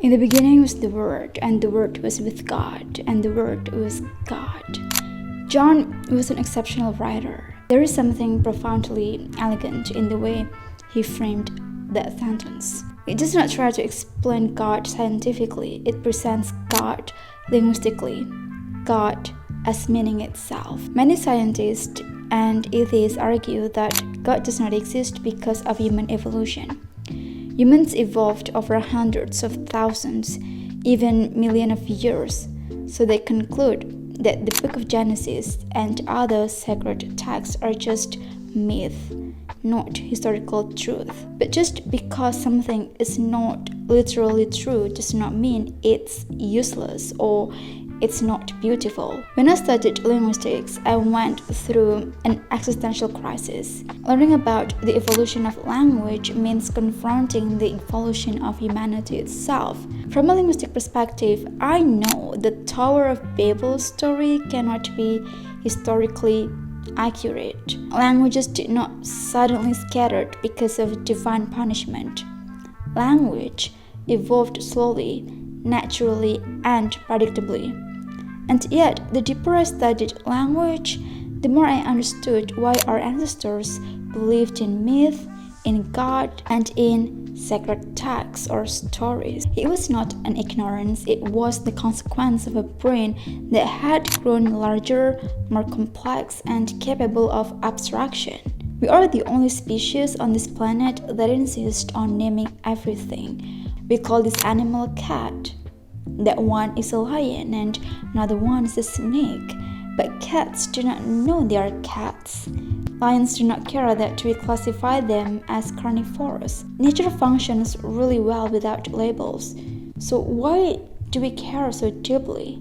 In the beginning was the Word, and the Word was with God, and the Word was God. John was an exceptional writer. There is something profoundly elegant in the way he framed that sentence. It does not try to explain God scientifically, it presents God linguistically, God as meaning itself. Many scientists and atheists argue that God does not exist because of human evolution. Humans evolved over hundreds of thousands, even millions of years, so they conclude that the book of Genesis and other sacred texts are just myth, not historical truth. But just because something is not literally true does not mean it's useless or it's not beautiful. When I studied linguistics, I went through an existential crisis. Learning about the evolution of language means confronting the evolution of humanity itself. From a linguistic perspective, I know the Tower of Babel story cannot be historically accurate. Languages did not suddenly scatter because of divine punishment. Language evolved slowly, naturally, and predictably. And yet, the deeper I studied language, the more I understood why our ancestors believed in myth, in God, and in sacred texts or stories. It was not an ignorance, it was the consequence of a brain that had grown larger, more complex, and capable of abstraction. We are the only species on this planet that insists on naming everything. We call this animal a cat. That one is a lion and another one is a snake. But cats do not know they are cats. Lions do not care that we classify them as carnivores. Nature functions really well without labels. So why do we care so deeply?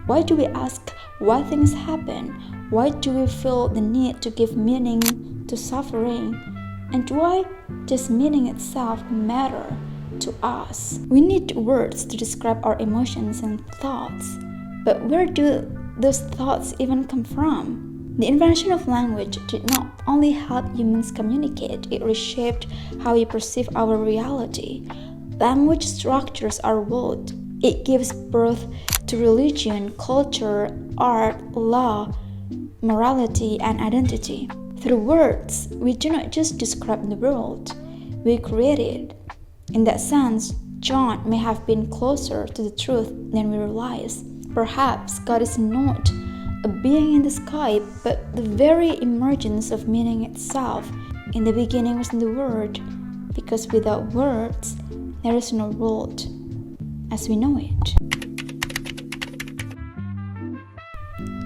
Why do we ask why things happen? Why do we feel the need to give meaning to suffering? And why does meaning itself matter to us? We need words to describe our emotions and thoughts. But where do those thoughts even come from? The invention of language did not only help humans communicate, it reshaped how we perceive our reality. Language structures our world. It gives birth to religion, culture, art, law, morality, and identity. Through words, we do not just describe the world, we create it. In that sense, John may have been closer to the truth than we realize. Perhaps God is not a being in the sky, but the very emergence of meaning itself. In the beginning was the Word, because without words, there is no world as we know it.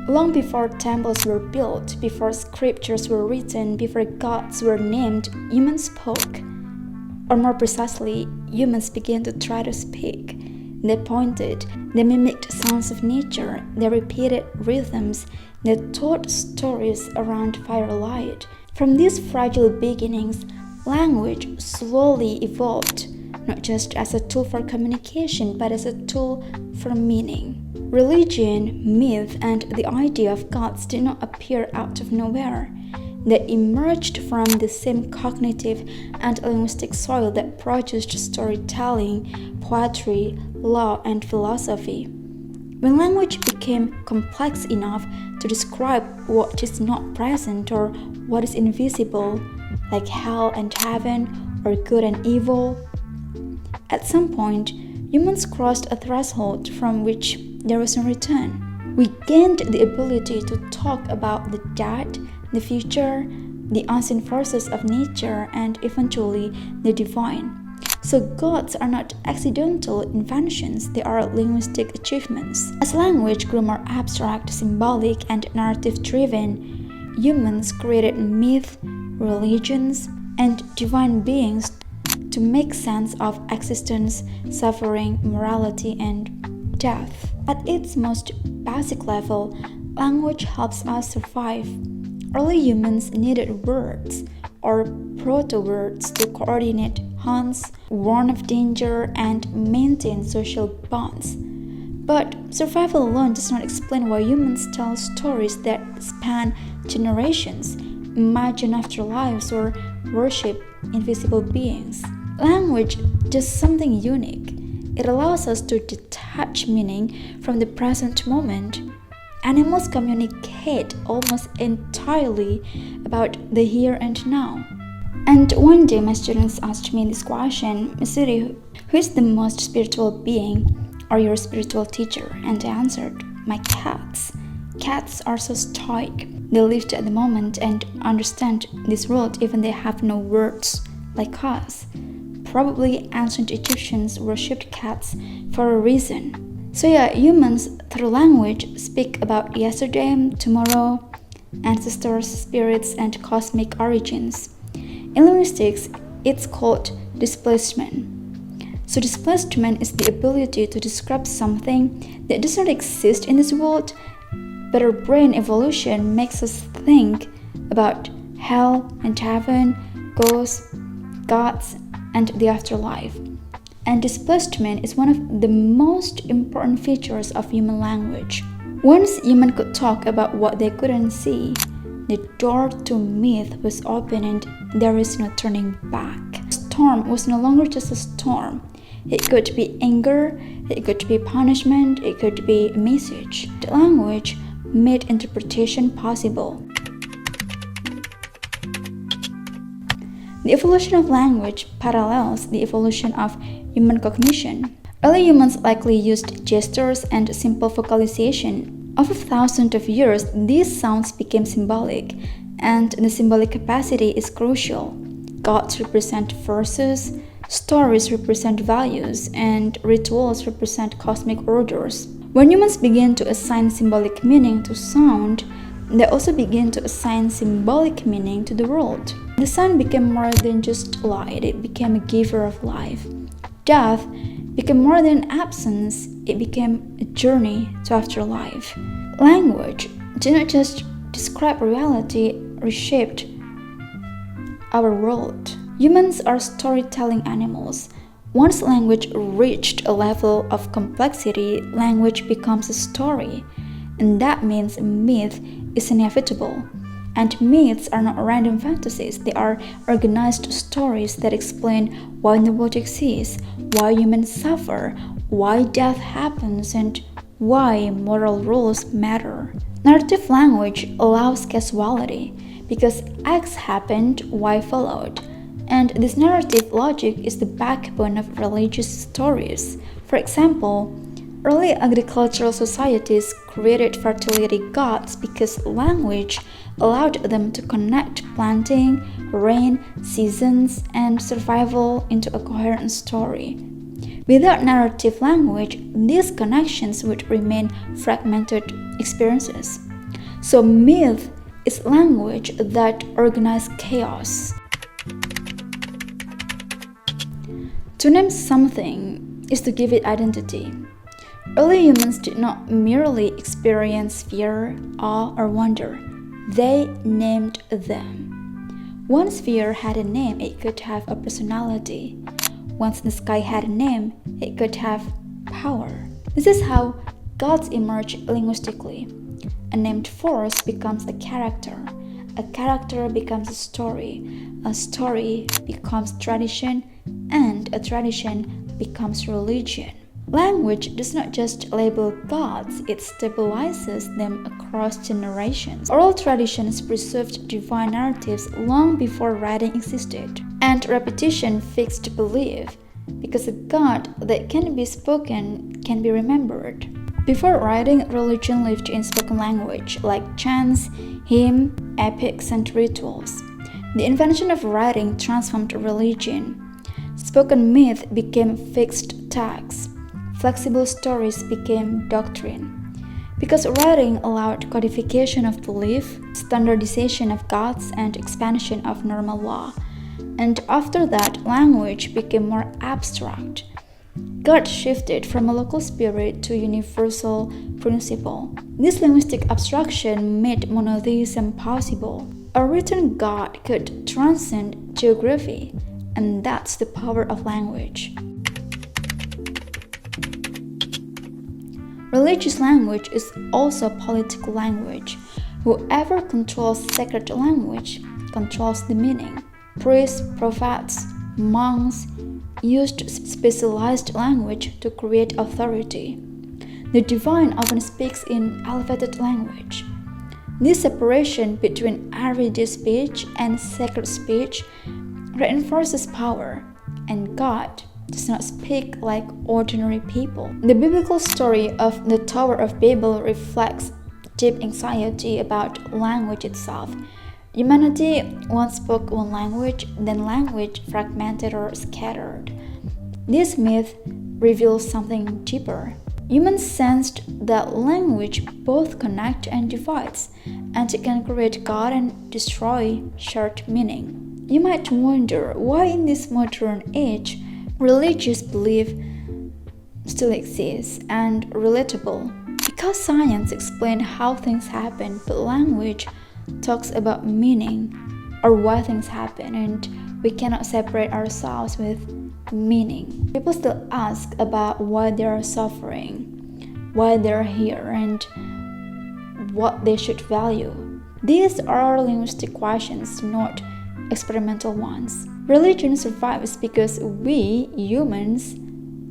Long before temples were built, before scriptures were written, before gods were named, humans spoke. Or more precisely, humans began to try to speak. They pointed, they mimicked sounds of nature, they repeated rhythms, they told stories around firelight. From these fragile beginnings, language slowly evolved, not just as a tool for communication, but as a tool for meaning. Religion, myth, and the idea of gods did not appear out of nowhere. They emerged from the same cognitive and linguistic soil that produced storytelling, poetry, law, and philosophy. When language became complex enough to describe what is not present or what is invisible, like hell and heaven or good and evil, at some point, humans crossed a threshold from which there was no return. We gained the ability to talk about the dead, the future, the unseen forces of nature, and eventually the divine. So gods are not accidental inventions, they are linguistic achievements. As language grew more abstract, symbolic, and narrative-driven, humans created myth, religions, and divine beings to make sense of existence, suffering, morality, and death. At its most basic level, language helps us survive. Early humans needed words, or proto-words, to coordinate hunts, warn of danger, and maintain social bonds. But survival alone does not explain why humans tell stories that span generations, imagine afterlives, or worship invisible beings. Language does something unique. It allows us to detach meaning from the present moment. Animals communicate almost entirely about the here and now. And one day my students asked me this question, Missouri, who is the most spiritual being or your spiritual teacher? And I answered, my cats. Cats are so stoic. They live at the moment and understand this world even they have no words like us. Probably ancient Egyptians worshipped cats for a reason. So yeah, humans through language speak about yesterday, tomorrow, ancestors, spirits, and cosmic origins. In linguistics, it's called displacement. So displacement is the ability to describe something that does not exist in this world, but our brain evolution makes us think about hell and heaven, ghosts, gods, and the afterlife. And displacement is one of the most important features of human language. Once humans could talk about what they couldn't see, the door to myth was open and there is no turning back. Storm was no longer just a storm. It could be anger, it could be punishment, it could be a message. The language made interpretation possible. The evolution of language parallels the evolution of human cognition. Early humans likely used gestures and simple vocalization. Over thousands of years, these sounds became symbolic, and the symbolic capacity is crucial. Gods represent verses, stories represent values, and rituals represent cosmic orders. When humans began to assign symbolic meaning to sound, they also began to assign symbolic meaning to the world. The sun became more than just light, it became a giver of life. Death became more than absence, it became a journey to afterlife. Language did not just describe reality, it reshaped our world. Humans are storytelling animals. Once language reached a level of complexity, language becomes a story. And that means myth is inevitable. And myths are not random fantasies, they are organized stories that explain why the world exists, why humans suffer, why death happens, and why moral rules matter. Narrative language allows causality, because X happened, Y followed. And this narrative logic is the backbone of religious stories. For example, early agricultural societies created fertility gods because language allowed them to connect planting, rain, seasons, and survival into a coherent story. Without narrative language, these connections would remain fragmented experiences. So myth is language that organizes chaos. To name something is to give it identity. Early humans did not merely experience fear, awe, or wonder. They named them. Once fear had a name, it could have a personality. Once the sky had a name, it could have power. This is how gods emerge linguistically. A named force becomes a character becomes a story becomes tradition, and a tradition becomes religion. Language does not just label gods, it stabilizes them across generations. Oral traditions preserved divine narratives long before writing existed, and repetition fixed belief, because a god that can be spoken can be remembered. Before writing, religion lived in spoken language, like chants, hymns, epics, and rituals. The invention of writing transformed religion. Spoken myth became fixed texts. Flexible stories became doctrine. Because writing allowed codification of belief, standardization of gods, and expansion of normal law. And after that, language became more abstract. God shifted from a local spirit to a universal principle. This linguistic abstraction made monotheism possible. A written God could transcend geography, and that's the power of language. Religious language is also political language. Whoever controls sacred language controls the meaning. Priests, prophets, monks, used specialized language to create authority. The divine often speaks in elevated language. This separation between everyday speech and sacred speech reinforces power, and God does not speak like ordinary people. The biblical story of the Tower of Babel reflects deep anxiety about language itself. Humanity once spoke one language, then language fragmented or scattered. This myth reveals something deeper. Humans sensed that language both connects and divides, and it can create God and destroy shared meaning. You might wonder why in this modern age, religious belief still exists and relatable. Because science explains how things happen, but language talks about meaning or why things happen, and we cannot separate ourselves with meaning. People still ask about why they are suffering, why they are here, and what they should value. These are linguistic questions, not experimental ones. Religion survives because we, humans,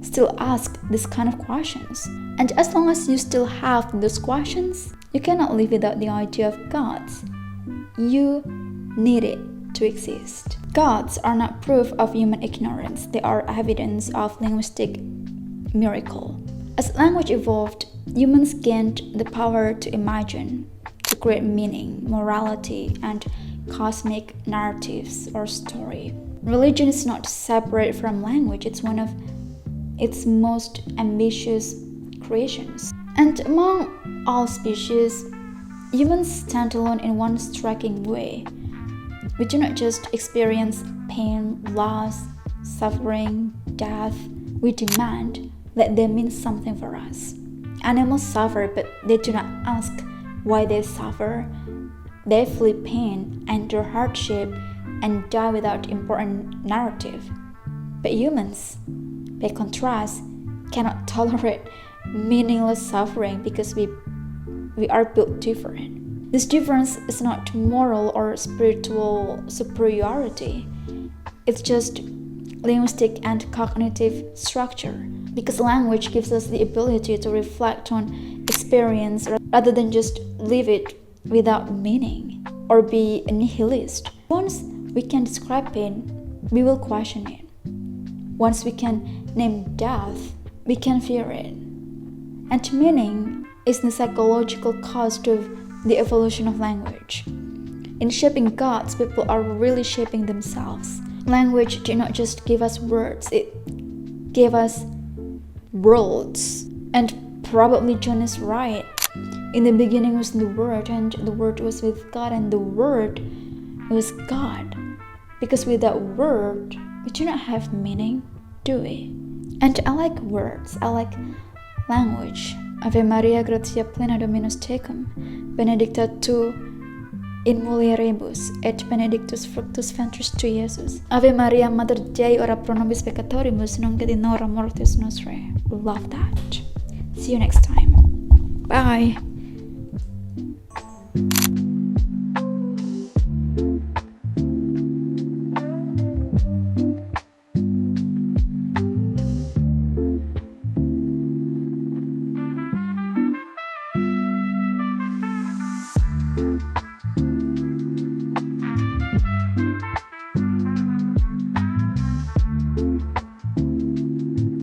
still ask this kind of questions. And as long as you still have those questions, you cannot live without the idea of gods. You need it to exist. Gods are not proof of human ignorance, they are evidence of linguistic miracle. As language evolved, humans gained the power to imagine, to create meaning, morality, and cosmic narratives or story. Religion is not separate from language, it's one of its most ambitious creations. And among all species, humans stand alone in one striking way. We do not just experience pain, loss, suffering, death. We demand that they mean something for us. Animals suffer, but they do not ask why they suffer. They flee pain, endure hardship, and die without important narrative. But humans, by contrast, cannot tolerate meaningless suffering because we are built different. This difference is not moral or spiritual superiority. It's just linguistic and cognitive structure. Because language gives us the ability to reflect on experience rather than just live it without meaning or be a nihilist. Once we can describe pain, we will question it. Once we can name death, we can fear it. And meaning is the psychological cost of the evolution of language. In shaping gods, people are really shaping themselves. Language did not just give us words, it gave us worlds. And probably John is right. In the beginning was the Word, and the Word was with God, and the Word was God. Because without Word, we do not have meaning, do we? And I like words, I like language. Ave Maria, gratia plena Dominus tecum, benedicta tu in mulieribus, et benedictus fructus ventris tui, Iesus. Ave Maria, Mater Dei, ora pro nobis peccatoribus, nunc et in hora mortis nostrae. Love that. See you next time. Bye.